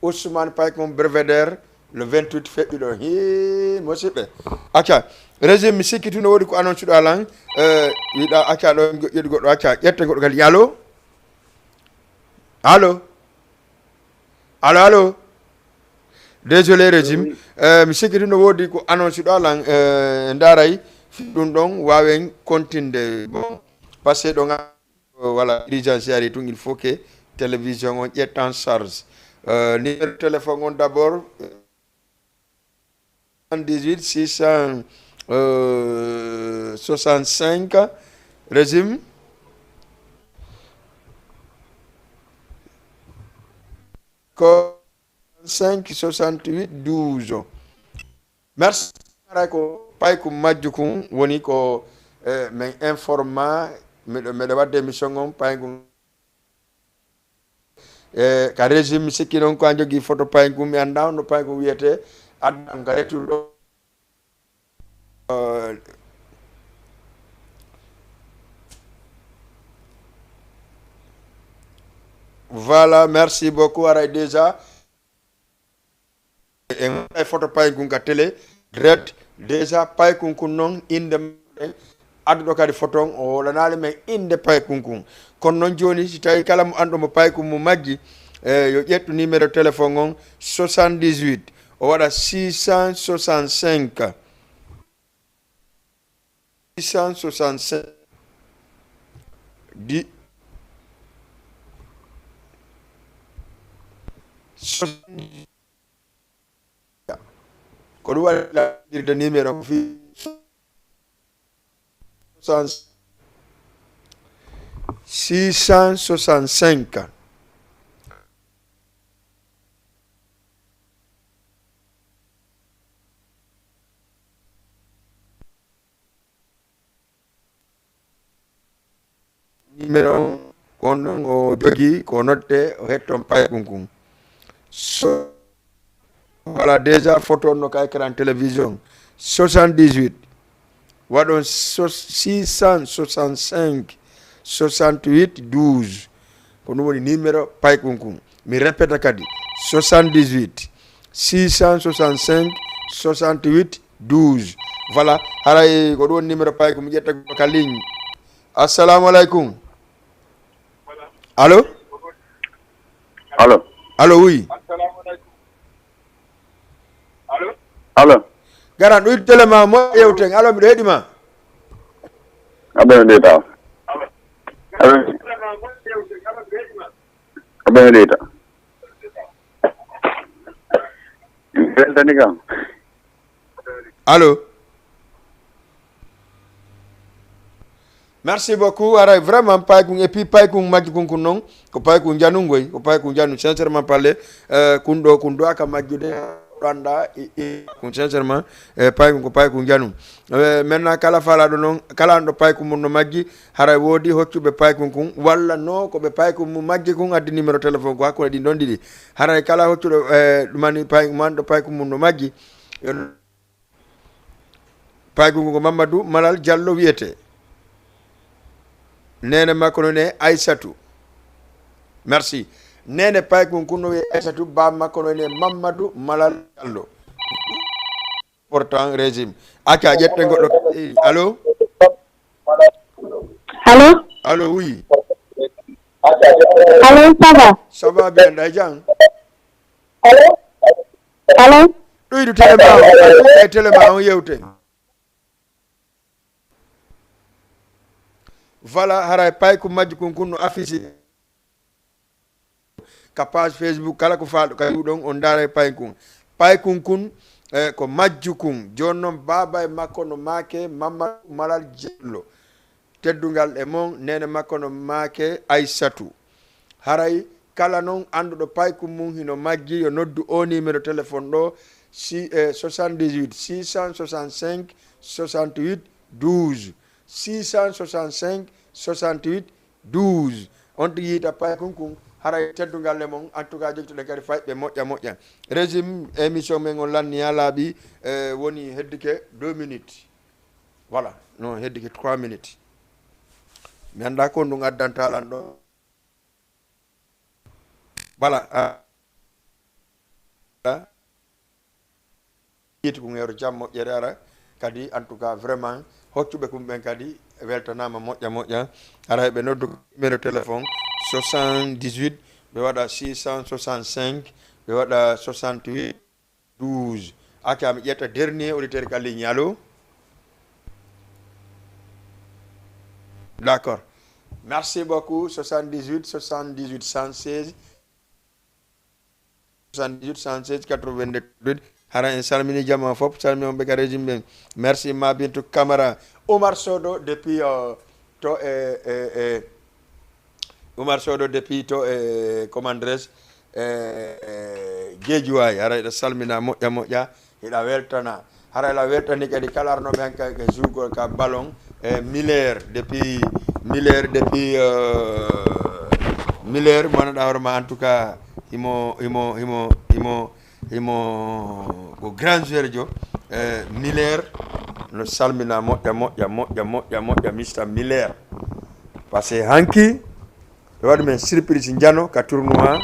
Speaker 1: Ousmane Paykung brevédaire le 28 feɓɓi ɗo hi musidɓe acca régime mi sikki no woodi ko annonce ɗo alan wiɗa acca ɗo ƴeɗi goɗɗo acca ƴette goɗɗo kadi allo allo allo allo désolé régime mi sikki no woodi ko annonce ɗo alan ndaray ɗum ɗon wawen continde bon par ce que ɗo voilà urgence ari tun il faut que télévision on ƴetta en charge numéro de téléphone on d'abord 18 665 régime 5 68 12 merci ko Paykung majjukum woni ko men informa meɗo wadde émission on Paykung ka régime sikki noon ko an jogui photo Paykung mi anda no Paykung wiyete addam ka rettuɗo voilà merci beaucoup aray déjà e photo Paykung ka télé direct déjà Paykung non inde adduɗo kadi photo on o wolanali men inde Paykung kono noon joni si tawi kala mo andumo Paykung mo majji yo ƴettu numéro téléphone on 78 o waɗa 665 ko ɗum waɗi laɗirde numéro ko fi 665 numéro on ɗon o jogui ko notte o hetton Paykung so voilà déjà photo no ka écran télévision 78 waɗon 665 68 12 ko ɗum woni numéro Paykung mi répéta kadi 78 665 68 12 voilà haray ko ɗum woni numéro Paykung mi ƴetta ka ligne assalamu aleykum allo
Speaker 13: allo
Speaker 1: allo oui
Speaker 13: allo
Speaker 1: garan ɗo télé ma mo yewten allo miɗo heeɗima
Speaker 13: aɓe ɗeyta aɓe ɗeyta weltani kam
Speaker 1: allo merci beaucoup aray vraiment Paykung et puis Paykung majjukun kun noon ko Paykung janungoy ko Paykung janu sincèrement parler kun ɗo aka majjude anda kun sincèrement Paykung ko Paykung janu maintenant kala falaɗo noon kala ɗo Paykung mum no majji haray woodi hoccuɓe Paykung kun walla no koɓe Paykung mum majji kun addi numéro téléphone ko hakkude ɗin ɗon ɗiɗi haray kala hoccuɗo ɗumani Paykung man ɗo Paykung mum no majji Paykung ko Mamadou Malal Diallo wiyete nene makko noon e Aissatou merci nene Paykung kuno wi Aissatou ba makko noon e Mamadou Malal Diallo pourtant régime acca ƴetten goɗɗo allo
Speaker 14: allo
Speaker 1: allo oui
Speaker 14: allo
Speaker 1: ça va bien nday jang
Speaker 14: allo
Speaker 1: ɗuydu télé ma on yewte voilà haray Paykung majjukun kunno affiché ka page Facebook kala ko faaɗo kay ɗon on daara Paykung kun ko majjukun joni noon baba e makko no maake Mamadou Malal Diallo teddungal e mon nene makko no maake Aissatou haray kala noon anduɗo Paykung mum hino majji yo noddu o numéro téléphone ɗo 78 665 68 12 665 68 12 on tigi yita pay kunkun haray teddungal le mon en tout cas jektuɗe kadi fayɓe moƴƴa régime émission men on lanni ha laaɓi woni heddike 2 minutes voilà non heddike 3 minutes mi anda ko ndum addantaɗan ɗo voilà yiti ko ngero jam moƴƴere ara kadi en tout cas vraiment hoccuɓe kumɓen kadi weltanama moƴƴa ara ɓe noddu numéro téléphone 78 ɓe waɗa 665 ɓe waɗa 68 12 aka mi ƴetta dernier auditeur ka ligne allo d'accord merci beaucoup 78 116 82 hara en salmini jama fop salmi on ɓe ka régime ɓen merci ma bintou camara Oumar Sodo depuis Oumar Sodo depuis to commandres Guédiouwaye hara eɗa salmina moƴƴa eɗa weltana hara eɗa weltani kadi kala arnoɓe han ka jougol ka ballon Miller depuis Miller mo ganduɗa hoorema en tout cas imo ko grand joueur jo Miller no salmina moƴƴa Mr Miller parce que hanki ɓe waɗi men surprise jano ka tournoi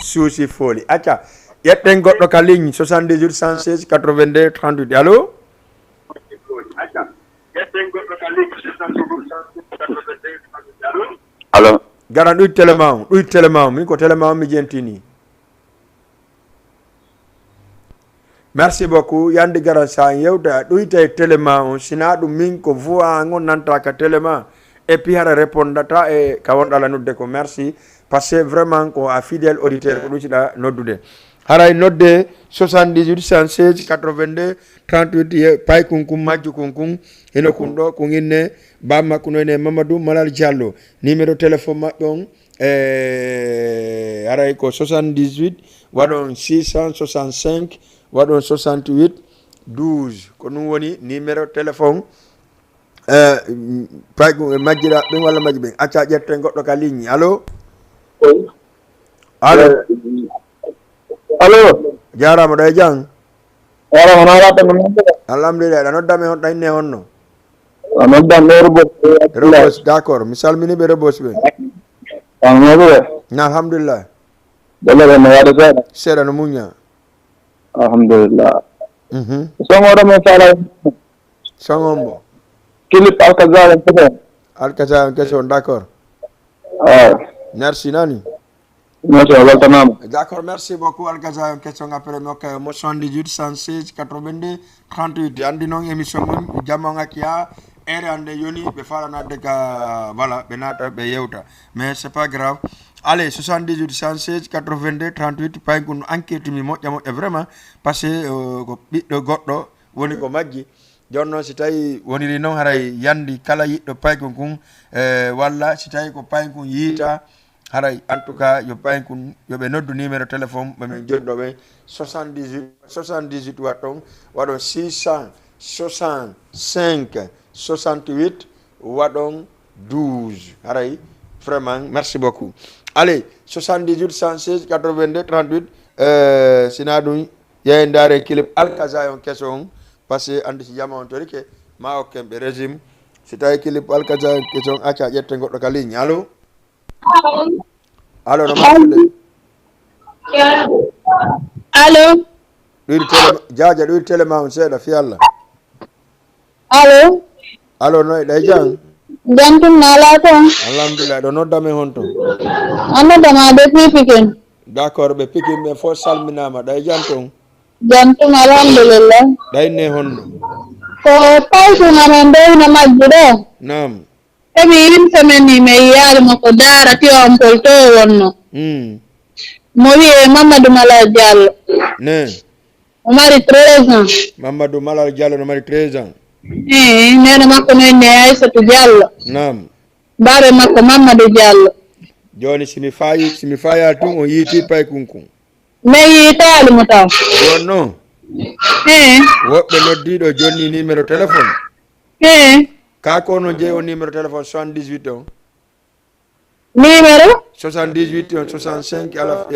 Speaker 1: suusi fooli acca ƴetten goɗɗo ka ligne 78 116 82 38 allo
Speaker 13: allo
Speaker 1: gara ɗuy téléma o min ko téléma o mi jentini merci beaucoup yande gara sa yewta ɗuyta e téléma o sina ɗum min ko voix on nanta ka téléma et puis hara répondata e ka wonɗala nodde ko merci parce que vraiment ko a fidèle auditeur ko ɗuciɗa noddude haray nodde 78 116 82 38 pay kunkum majju kunkum eno kun ɗo ko inne bammakko no ene Mamadou Malal Diallo numéro téléphone maɓɓe on haray ko 78 waɗon 665 waɗon 68 12 ko ɗum woni numéro téléphone pay majjira ɓen walla majji ɓen acca ƴetten goɗɗo ka ligne allo allo jarama ɗo e jang alhamdulillah ɗa noddame on ɗa inne honno Rebos d'accord mi salmini ɓe Rebos ɓe alhamdulillah seeɗa no muña
Speaker 13: alhamdulillah
Speaker 1: songombo
Speaker 13: Philippe
Speaker 1: Alcazar en question d'accord merci nani d'accord merci beaucoup Alcazar en question après mo 78 116 82 38 andi noon émission mum jamma ngakkiya ere ande yoni ɓe falanade ka voilà ɓe nata ɓe yewta mais c'est pas grave allez 78 116 82 38 pay ko enquête mi moƴƴa vraiment parce que ko ɓiɗɗo goɗɗo woni ko majji jonno si tawi woniri noon haray yandi kala yiɗɗo paykon walla si tawi ko paykon yiita haray en tout cas yo paykon yoɓe noddu numéro téléphone ɓemin jonɗo ɓe 78 wat ɗon waɗon 665 68 waɗon 12 haray vraiment merci beaucoup allez 78 116 82 38 sina ɗum yeyi ndaare clip Alcazar on keso on par ce que andi si jama on torike ma hokken ɓe régime si tawi clip Alcazar on keso on acca ƴette goɗɗo ka ligne allo allo no mbaɗɗuɗe
Speaker 14: allo
Speaker 1: ɗuyde télé jaja ɗuyde télé ma on seeɗa fi Allah
Speaker 14: allo
Speaker 1: allo noy ɗay jang
Speaker 14: jantum nala toon
Speaker 1: alhamdulillah ɗo noddame hon toon
Speaker 14: a noddama depuis Pikine
Speaker 1: d'accord ɓe Pikine ɓe fof salminama ɗay jan toon
Speaker 14: jantum alhamdulillah
Speaker 1: ɗayne honno
Speaker 14: ko paytunamen ndeyno majju ɗo
Speaker 1: nam
Speaker 14: heɓi une semaine ni mi yiyarimo ko daara Tivaouane to wonno mo wiye Mamadou Malal Diallo
Speaker 1: ne
Speaker 14: o mari 13 ans
Speaker 1: Mamadou Malal Diallo no mari 13 ans
Speaker 14: nene makko no enne Aissatou Diallo
Speaker 1: nam
Speaker 14: baɓe makko Mamadou Diallo
Speaker 1: joni simi faya tun o yiiti pay kunkun
Speaker 14: mais yiitalimo taw
Speaker 1: jonno woɓɓe noddiɗo jonni numéro téléphone Ka kono je o numéro téléphone 78 on.
Speaker 14: Numéro
Speaker 1: 78 on 65 à la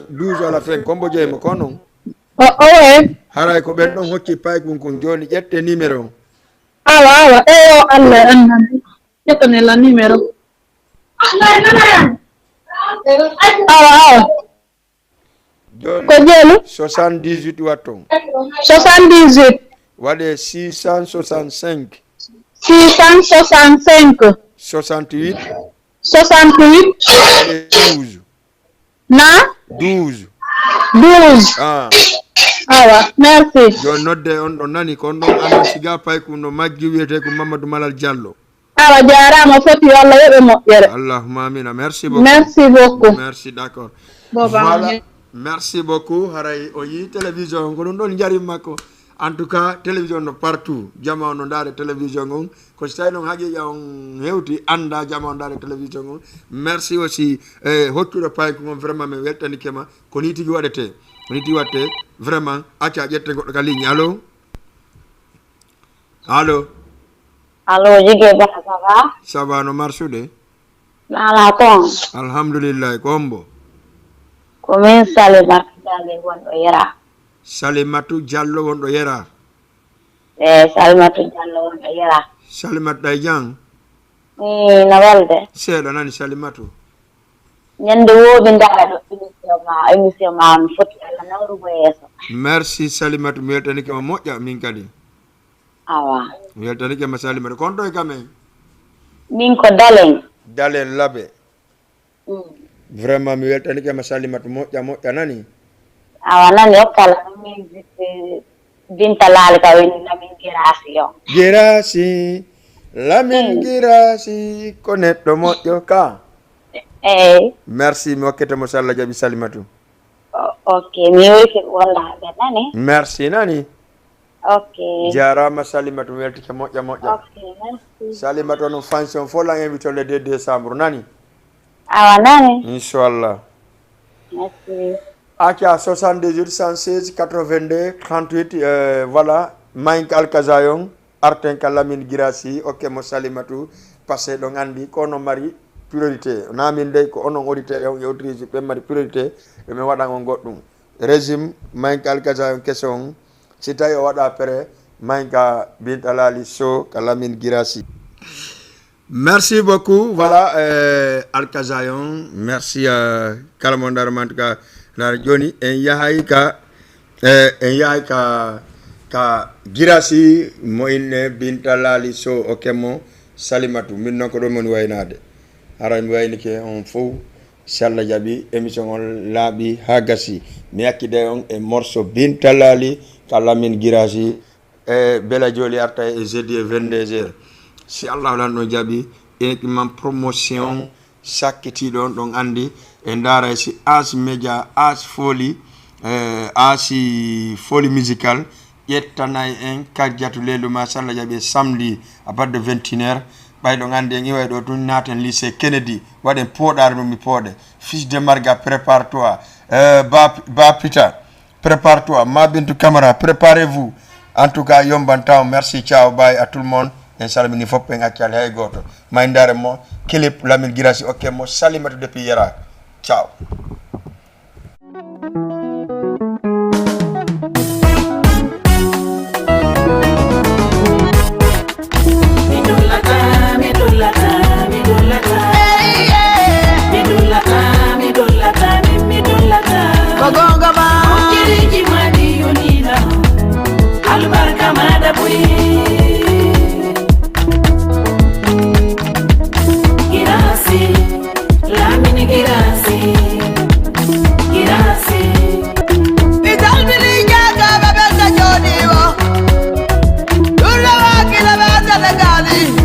Speaker 1: 12 à la fin combo je mo kono.
Speaker 14: Ouais.
Speaker 1: Haray ko ben don hokki pay kun joni ƴette numéro.
Speaker 14: Awa Allah annan. Ƴettone la numéro. Awa. Ko jelu
Speaker 1: 78 watton.
Speaker 14: 78
Speaker 1: Wade 665
Speaker 14: 665
Speaker 1: 68
Speaker 14: 12 na
Speaker 1: 12
Speaker 14: Awa, merci.
Speaker 1: Yo nodde on ɗon nani kon ɗon anda siga pay ko no majji wiyete ko Mamadou Malal Diallo.
Speaker 14: Awa jarama foti Allah yoɓe moƴƴere.
Speaker 1: Allahumma amina. Merci beaucoup.
Speaker 14: Merci beaucoup.
Speaker 1: Merci d'accord.
Speaker 14: Voilà.
Speaker 1: Merci beaucoup. Haray o yi télévision ko ɗum ɗon jarim makko. En tout cas télévision no partout jama no ndare télévision on ko stay non haqiqa on hewti anda jama on ndare télévision on. Merci aussi hokkuɗo pay ko vraiment mi weltani kema ko ni tigi waɗete. Ni tigi watte vraiment acca ƴette goɗɗo ka ligne. Allo allo
Speaker 15: allo jige ba ça va?
Speaker 1: Ça va no marsude?
Speaker 15: Nala ton.
Speaker 1: Alhamdulillah ko hombo?
Speaker 15: Ko min Salimatu Diallo wonɗo Yera.
Speaker 1: Salimatu Diallo wonɗo Yera.
Speaker 15: Salimatu Diallo wonɗo Yera.
Speaker 1: Salimatu ɗay jang?
Speaker 15: Na walde.
Speaker 1: Seeɗa nani Salimatu.
Speaker 15: Ñande woɓe ndaara ɗo émission ma no foti Allah nawrugo yeeso.
Speaker 1: Merci Salimatu mi weltanike ma moƴƴa min kadi.
Speaker 15: Awa.
Speaker 1: Mi weltanike ma Salimatu kon ɗo e kamen?
Speaker 15: Min ko Dalen.
Speaker 1: Dalen Labe. Vraiment mi weltanike ma Salimatu moƴƴa nani?
Speaker 15: Awa nani hokkala min Binta Laali ka woni Lamin Girasi yo.
Speaker 1: Girasi Lamin Girasi ko neɗɗo moƴƴo ka. Merci mi hokkete mo Sallah jaɓi Salimatu.
Speaker 15: Ok mi welti walla ɓe nani.
Speaker 1: Merci nani.
Speaker 15: Ok.
Speaker 1: Jarama Salimatu mi weltike moƴƴa.
Speaker 15: Ok merci.
Speaker 1: Salimatu onon fansion fo la invité le 2 décembre nani.
Speaker 15: Awa nani.
Speaker 1: Inchallah.
Speaker 15: Merci.
Speaker 1: Akia 78 116 82 38 voilà Mike Alkazayon Arten Kalamin Girasi ok mo Salimatu passé ɗon andi ko ono mari priorité namin de ko onon auditeur e autrice ɓe mari priorité ɓe waɗan on goɗɗum régime Mike Alkazayon question si tawi o waɗa pré Mike Binta Lali So Kalamin Girasi. Merci beaucoup voilà Alkazayon merci kala mon darma en tout cas la joni en yahay ka Girasi mo inne Binta Lali So o kemo Salimatu min non ko ɗo moni waynade ara mi waynike on fof si Allah jaɓi émission on laaɓi ha gasi mi hakkide on e morceau Binta Lali ka Lamin Girasi e bela joli arta e jeudi e 22h si Allah lanno jaɓi eman promotion sakkitiɗo on ɗon andi e ndaara si as média as folie asi folie musical ƴettanay en kajjatu leydu ma Sallah jaɓi samedi à partir de 21h ɓayɗo andi en iway ɗo tun naten lycée Kennedy waɗen pooɗare ɗum mi pooɗe fils de Marga prépare toi ba Pita prépare toi ma Bintou Camara préparez-vous en tout cas yomban taw merci ciao bye à tout le monde en salmini fof en accal hay goto ma ndare mo clip Lamin Girasi ok mo Salimatu depuis Yera ciao.
Speaker 16: Gali